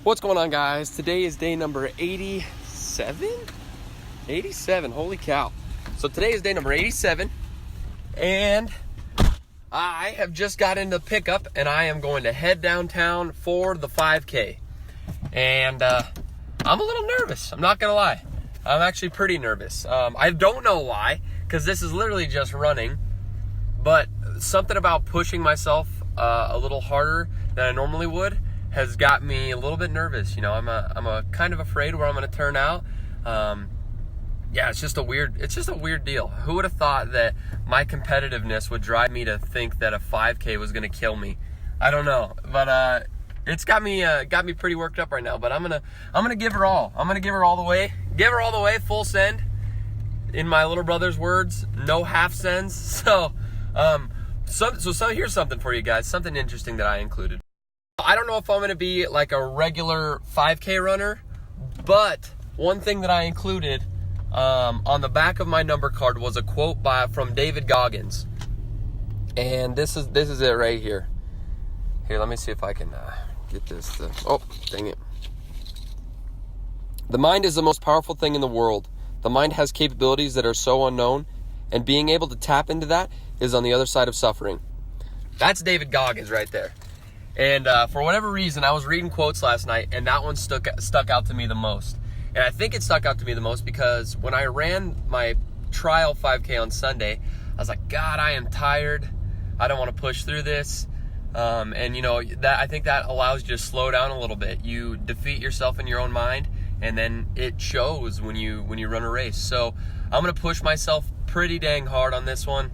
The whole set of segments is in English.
What's going on, guys? Today is day number 87? 87, holy cow. So today is day number 87, and I have just got into pickup, and I am going to head downtown for the 5K. And I'm a little nervous, I'm not gonna lie. I'm actually pretty nervous. I don't know why, because this is literally just running, but something about pushing myself a little harder than I normally would has got me a little bit nervous. You know, I'm a kind of afraid where I'm going to turn out. Yeah, it's just a weird deal. Who would have thought that my competitiveness would drive me to think that a 5K was going to kill me? I don't know, but it's got me pretty worked up right now. But I'm gonna give her all. I'm gonna give her all the way, full send. In my little brother's words, no half sends. So here's something for you guys. Something interesting that I included. I don't know if I'm going to be like a regular 5K runner, but one thing that I included on the back of my number card was a quote from David Goggins. And this is it right here. Here, let me see if I can get this. Oh, dang it. The mind is the most powerful thing in the world. The mind has capabilities that are so unknown, and being able to tap into that is on the other side of suffering. That's David Goggins right there. And for whatever reason, I was reading quotes last night, and that one stuck out to me the most. And I think it stuck out to me the most because when I ran my trial 5K on Sunday, I was like, God, I am tired. I don't want to push through this. And you know, I think that allows you to slow down a little bit. You defeat yourself in your own mind, and then it shows when you run a race. So I'm gonna push myself pretty dang hard on this one.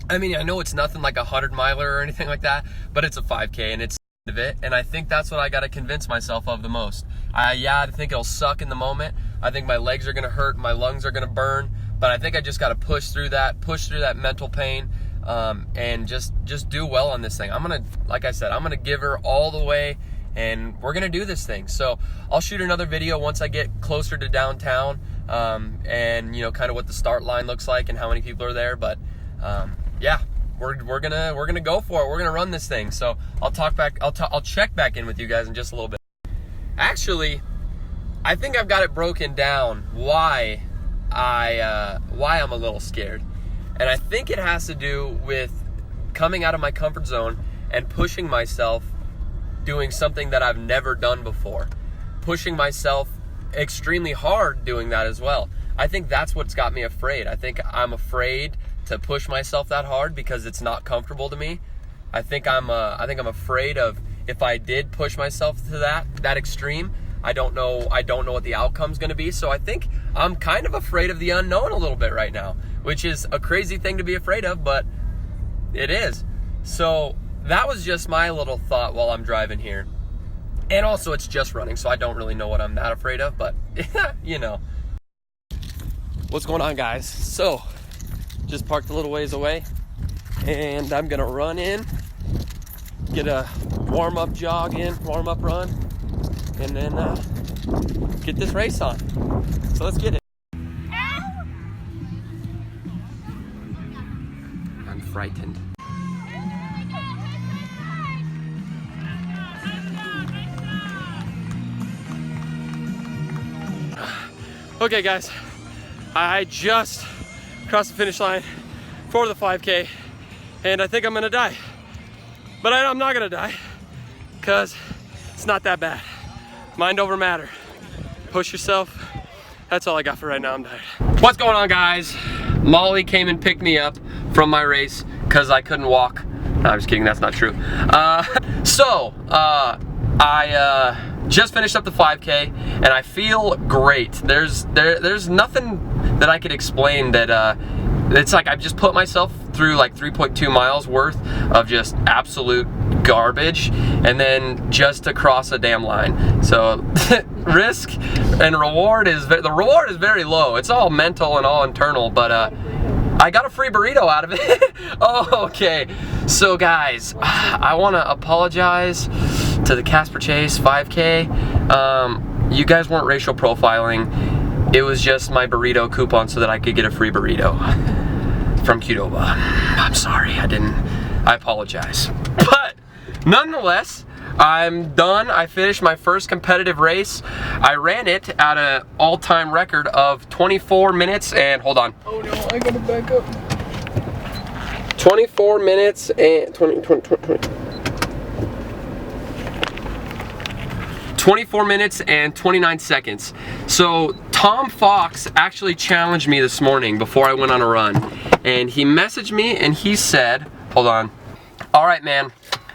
I mean, I know it's nothing like a 100-miler or anything like that, but it's a 5K and it's the end of it. And I think that's what I got to convince myself of the most. I think it'll suck in the moment. I think my legs are going to hurt, my lungs are going to burn, but I think I just got to push through that mental pain, and just do well on this thing. Like I said, I'm going to give her all the way, and we're going to do this thing. So I'll shoot another video once I get closer to downtown, and you know, kind of what the start line looks like and how many people are there. But yeah, we're gonna go for it. We're gonna run this thing. So I'll check back in with you guys in just a little bit. Actually, I think I've got it broken down why I'm a little scared, and I think it has to do with coming out of my comfort zone and pushing myself, doing something that I've never done before, pushing myself extremely hard doing that as well. I think that's what's got me afraid. I think I'm afraid to push myself that hard because it's not comfortable to me. I think I'm afraid of, if I did push myself to that extreme, I don't know what the outcome's going to be. So I think I'm kind of afraid of the unknown a little bit right now, which is a crazy thing to be afraid of, but it is. So that was just my little thought while I'm driving here. And also it's just running, so I don't really know what I'm that afraid of, but you know. What's going on, guys? So just parked a little ways away, and I'm gonna run in, get a warm-up run, and then get this race on. So let's get it. I'm frightened. Okay, guys, I just crossed the finish line for the 5K, and I think I'm gonna die. But I'm not gonna die, because it's not that bad. Mind over matter. Push yourself. That's all I got for right now. I'm tired. What's going on, guys? Molly came and picked me up from my race because I couldn't walk. No, I'm just kidding, that's not true. I just finished up the 5K, and I feel great. There's nothing that I could explain that it's like I've just put myself through like 3.2 miles worth of just absolute garbage, and then just to cross a damn line. So risk and reward the reward is very low. It's all mental and all internal, but I got a free burrito out of it. Oh, okay. So guys, I want to apologize to the Casper Chase 5K. You guys weren't racial profiling. It was just my burrito coupon so that I could get a free burrito from Qdoba. I'm sorry, I apologize. But nonetheless, I'm done. I finished my first competitive race. I ran it at an all-time record of 24 minutes and, hold on. Oh no, I gotta back up. 24 minutes and 24 minutes and 29 seconds. So Tom Fox actually challenged me this morning before I went on a run. And he messaged me and he said, hold on. All right, man,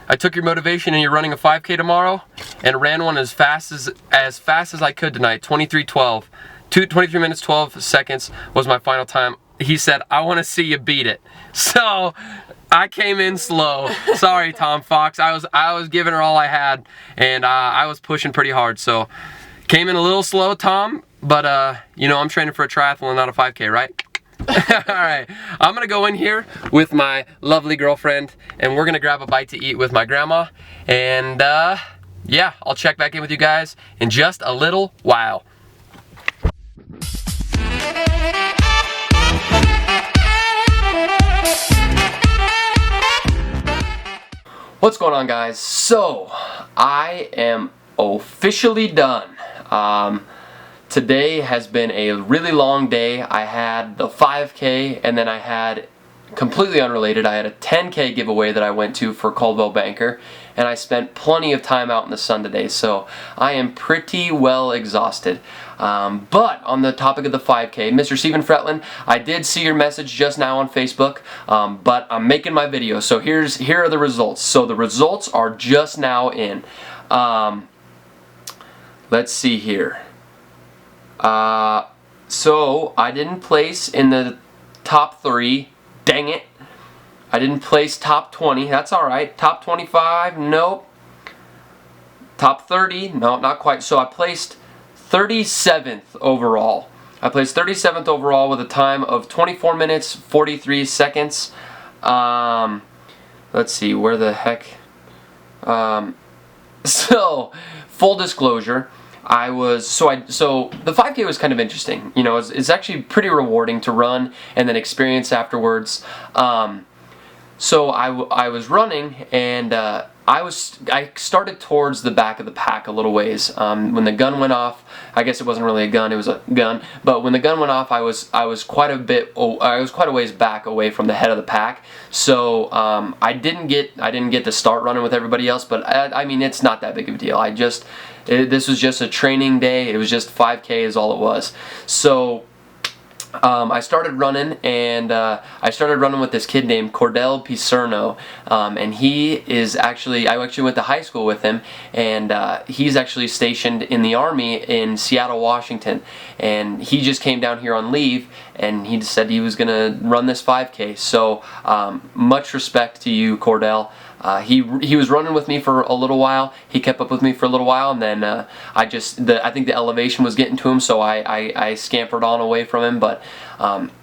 I took your motivation and you're running a 5K tomorrow and ran one as fast as I could tonight, 23:12. 23 minutes, 12 seconds was my final time. He said, I want to see you beat it. So I came in slow. Sorry, Tom Fox. I was giving her all I had, and I was pushing pretty hard. So came in a little slow, Tom, but you know, I'm training for a triathlon, not a 5K, right? All right, I'm gonna go in here with my lovely girlfriend, and we're gonna grab a bite to eat with my grandma, and yeah, I'll check back in with you guys in just a little while. What's going on, guys? So I am officially done. Today has been a really long day. I had the 5K, and then I had, completely unrelated, I had a 10K giveaway that I went to for Coldwell Banker, and I spent plenty of time out in the sun today, so I am pretty well exhausted. But on the topic of the 5K, Mr. Stephen Fretlin, I did see your message just now on Facebook, but I'm making my video, so here are the results. So the results are just now in. Let's see here. So I didn't place in the top 3. Dang it. I didn't place top 20. That's alright. Top 25. Nope. Top 30. No, not quite. So I placed 37th overall. I placed 37th overall with a time of 24 minutes 43 seconds. Let's see, where the heck? So full disclosure, so the 5K was kind of interesting. You know, it's actually pretty rewarding to run and then experience afterwards. So I was running, and I started towards the back of the pack a little ways. When the gun went off, I guess it wasn't really a gun; it was a gun. But when the gun went off, I was quite a ways back away from the head of the pack. So I didn't get to start running with everybody else. But I mean, it's not that big of a deal. This was just a training day. It was just 5K is all it was. So I started running, and I started running with this kid named Cordell Picerno, and I actually went to high school with him, and he's actually stationed in the Army in Seattle, Washington, and he just came down here on leave, and he said he was gonna run this 5K. So much respect to you, Cordell. He was running with me for a little while. He kept up with me for a little while, and then I think the elevation was getting to him, so I scampered on away from him. But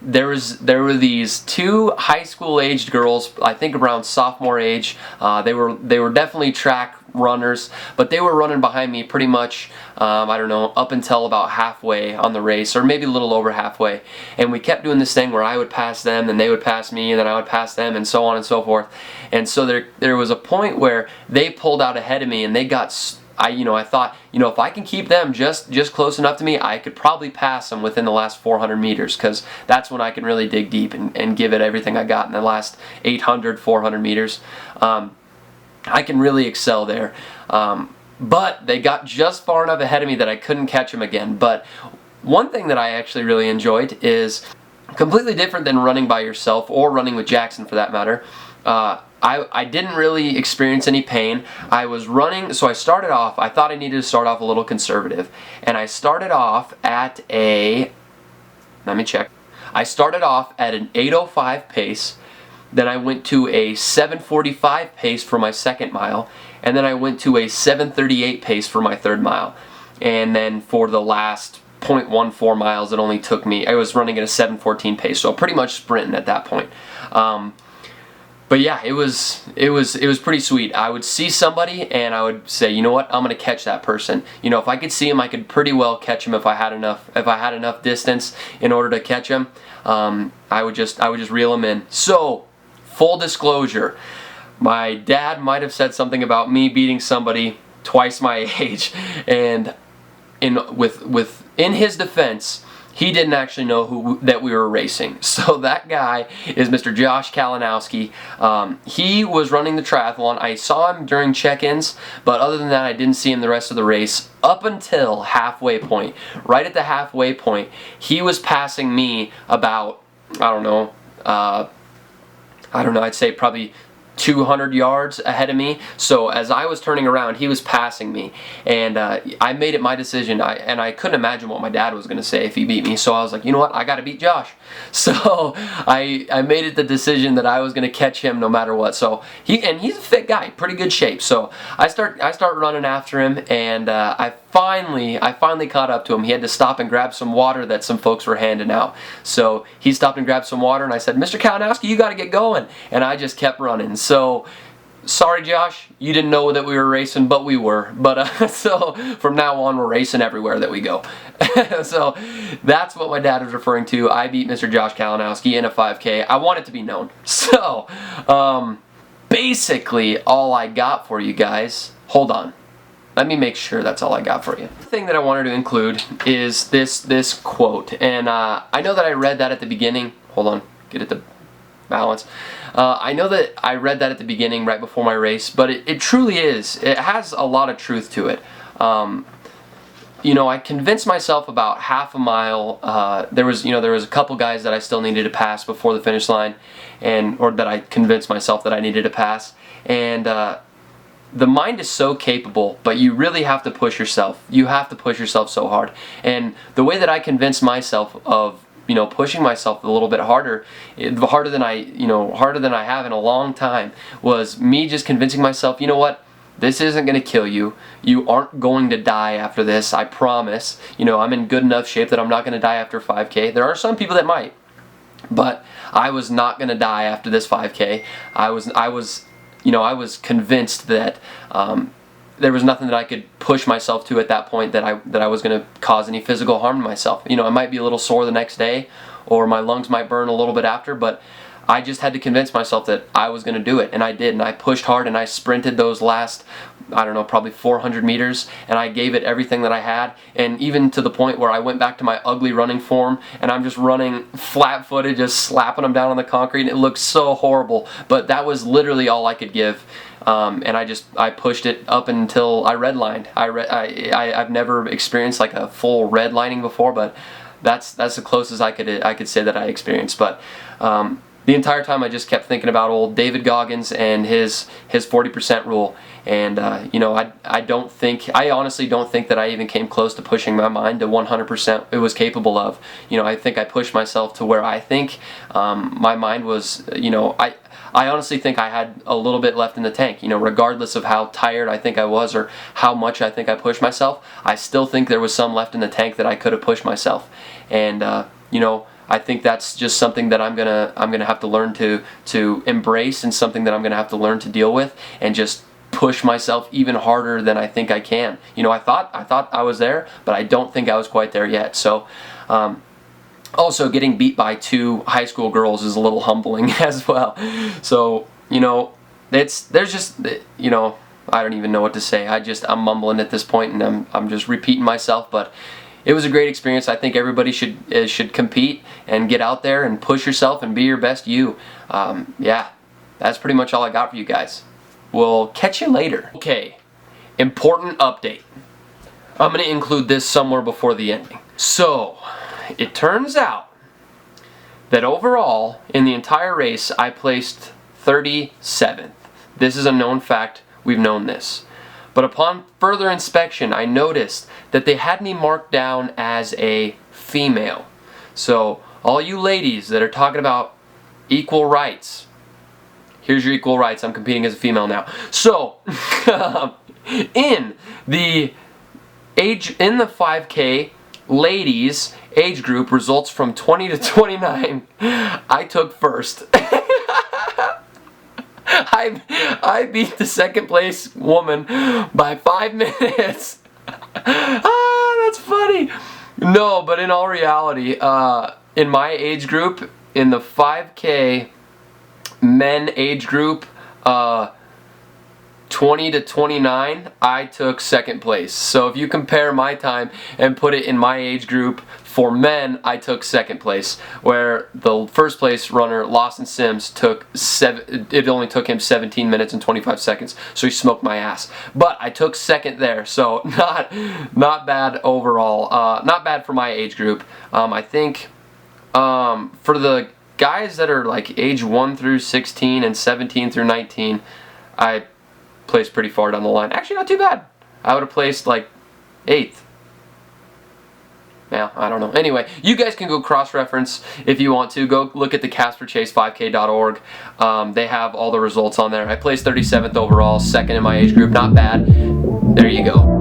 there were these 2 high school aged girls, I think around sophomore age. They were definitely track runners, but they were running behind me pretty much, I don't know, up until about halfway on the race, or maybe a little over halfway. And we kept doing this thing where I would pass them, then they would pass me, and then I would pass them, and so on and so forth. And so there was a point where they pulled out ahead of me, and they got, I thought, if I can keep them just close enough to me, I could probably pass them within the last 400 meters, because that's when I can really dig deep and give it everything I got in the last 800, 400 meters. I can really excel there. But they got just far enough ahead of me that I couldn't catch them again. But one thing that I actually really enjoyed is completely different than running by yourself, or running with Jackson for that matter. I didn't really experience any pain. I was running, so I started off, I thought I needed to start off a little conservative. And I started off at let me check. I started off at an 8:05 pace. Then I went to a 7:45 pace for my second mile, and then I went to a 7:38 pace for my third mile. And then for the last 0.14 miles, it only took me, I was running at a 7:14 pace, so pretty much sprinting at that point. But yeah, it was pretty sweet. I would see somebody and I would say, you know what, I'm gonna catch that person. If I could see him, I could pretty well catch him if I had enough distance in order to catch him. I would just reel him in. So, full disclosure, my dad might have said something about me beating somebody twice my age, and in his defense, he didn't actually know that we were racing. So that guy is Mr. Josh Kalinowski. He was running the triathlon. I saw him during check-ins, but other than that, I didn't see him the rest of the race up until halfway point. Right at the halfway point, he was passing me about, I don't know, I'd say probably 200 yards ahead of me. So as I was turning around, he was passing me, and I made it my decision, and I couldn't imagine what my dad was going to say if he beat me, so I was like, you know what, I got to beat Josh. So I made it the decision that I was going to catch him no matter what. So he's a fit guy, pretty good shape. So I start running after him, and I finally caught up to him. He had to stop and grab some water that some folks were handing out. So he stopped and grabbed some water, and I said, Mr. Kalinowski, you got to get going. And I just kept running. So sorry, Josh, you didn't know that we were racing, but we were. But so from now on, we're racing everywhere that we go. So that's what my dad was referring to. I beat Mr. Josh Kalinowski in a 5K. I want it to be known. So basically all I got for you guys. Hold on. Let me make sure that's all I got for you. The thing that I wanted to include is this quote. And I know that I read that at the beginning. Hold on. Get it to balance. I know that I read that at the beginning right before my race, but it truly is. It has a lot of truth to it. You know, I convinced myself about half a mile. There was a couple guys that I still needed to pass before the finish line, or that I convinced myself that I needed to pass. And the mind is so capable, but you really have to push yourself. You have to push yourself so hard. And the way that I convinced myself of pushing myself a little bit harder, harder than I have in a long time, was me just convincing myself, you know what, this isn't going to kill you. You aren't going to die after this, I promise. I'm in good enough shape that I'm not going to die after 5K. There are some people that might, but I was not going to die after this 5K. I was convinced that there was nothing that I could push myself to at that point that I was going to cause any physical harm to myself. I might be a little sore the next day, or my lungs might burn a little bit after, but I just had to convince myself that I was going to do it, and I did, and I pushed hard, and I sprinted those last, I don't know, probably 400 meters, and I gave it everything that I had, and even to the point where I went back to my ugly running form, and I'm just running flat-footed, just slapping them down on the concrete, and it looked so horrible, but that was literally all I could give. And I pushed it up until I redlined. I've never experienced like a full redlining before, but that's the closest I could say that I experienced. But the entire time I just kept thinking about old David Goggins and his 40% rule. And I honestly don't think that I even came close to pushing my mind to 100% it was capable of. I think I pushed myself to where I think my mind was. I honestly think I had a little bit left in the tank. Regardless of how tired I think I was or how much I think I pushed myself, I still think there was some left in the tank that I could have pushed myself. And I think that's just something that I'm gonna have to learn to embrace, and something that I'm gonna have to learn to deal with, and just push myself even harder than I think I can. I thought I was there, but I don't think I was quite there yet. So. Also, getting beat by 2 high school girls is a little humbling as well. So, there's just, I don't even know what to say. I'm mumbling at this point, and I'm just repeating myself, but it was a great experience. I think everybody should compete and get out there and push yourself and be your best you. Yeah, that's pretty much all I got for you guys. We'll catch you later. Okay, important update. I'm going to include this somewhere before the ending. So, it turns out that overall, in the entire race, I placed 37th. This is a known fact. We've known this. But upon further inspection, I noticed that they had me marked down as a female. So, all you ladies that are talking about equal rights, here's your equal rights. I'm competing as a female now. So, in the 5K ladies age group, results from 20 to 29, I took first. I beat the second place woman by 5 minutes. That's funny. No, but in all reality, in my age group, in the 5K men age group, 20 to 29, I took second place. So if you compare my time and put it in my age group, for men, I took second place, where the first place runner, Lawson Sims, it only took him 17 minutes and 25 seconds, so he smoked my ass. But I took second there, so not bad overall. Not bad for my age group. I think for the guys that are like age 1 through 16 and 17 through 19, I placed pretty far down the line. Actually, not too bad. I would have placed like 8th. Yeah, I don't know. Anyway, you guys can go cross-reference if you want to. Go look at the CasperChase5k.org. They have all the results on there. I placed 37th overall, second in my age group. Not bad. There you go.